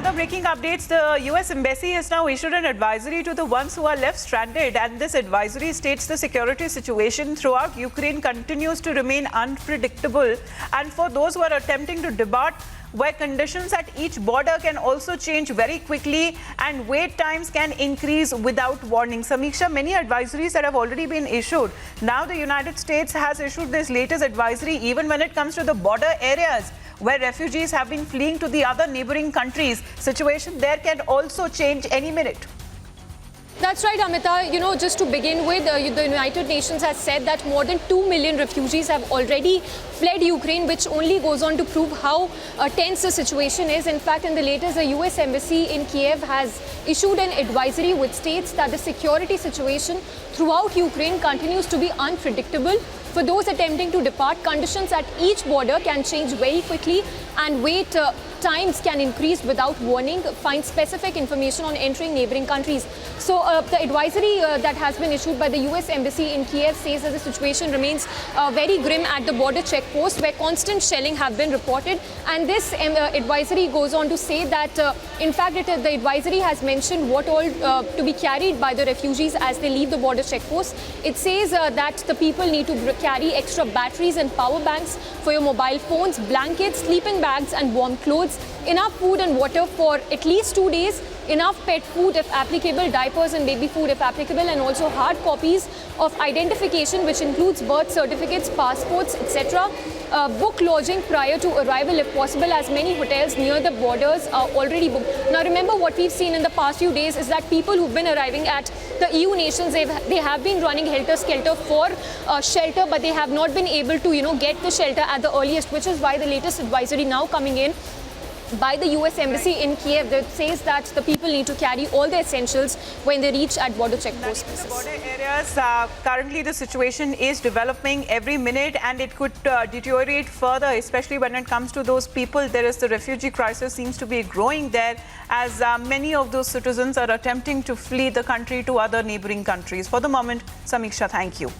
other breaking updates, the US Embassy has now issued an advisory to the ones who are left stranded, and this advisory states the security situation throughout Ukraine continues to remain unpredictable, and for those who are attempting to depart, where conditions at each border can also change very quickly and wait times can increase without warning. Samiksha, many advisories that have already been issued. Now the United States has issued this latest advisory even when it comes to the border areas where refugees have been fleeing to the other neighboring countries. Situation there can also change any minute. That's right, Amita. Just to begin with, the United Nations has said that more than 2 million refugees have already fled Ukraine, which only goes on to prove how tense the situation is. In fact, in the latest, the US Embassy in Kyiv has issued an advisory which states that the security situation throughout Ukraine continues to be unpredictable. For those attempting to depart, conditions at each border can change very quickly and wait times can increase without warning. Find specific information on entering neighboring countries. So the advisory that has been issued by the US Embassy in Kyiv says that the situation remains very grim at the border checkpost where constant shelling have been reported. And this advisory goes on to say that, in fact, the advisory has mentioned what all to be carried by the refugees as they leave the border checkpost. It says that the people need to carry extra batteries and power banks for your mobile phones, blankets, sleeping bags and warm clothes, enough food and water for at least 2 days, enough pet food if applicable, diapers and baby food if applicable, and also hard copies of identification which includes birth certificates, passports, etc. Book lodging prior to arrival if possible, as many hotels near the borders are already booked. Now remember, what we've seen in the past few days is that people who've been arriving at the EU nations, they have been running helter-skelter for shelter, but they have not been able to get the shelter at the earliest, which is why the latest advisory now coming in by the US Embassy in Kyiv that says that the people need to carry all the essentials when they reach at border checkposts. In the border areas, currently the situation is developing every minute and it could deteriorate further, especially when it comes to those people. There is the refugee crisis seems to be growing there as many of those citizens are attempting to flee the country to other neighboring countries. For the moment, Samiksha, thank you.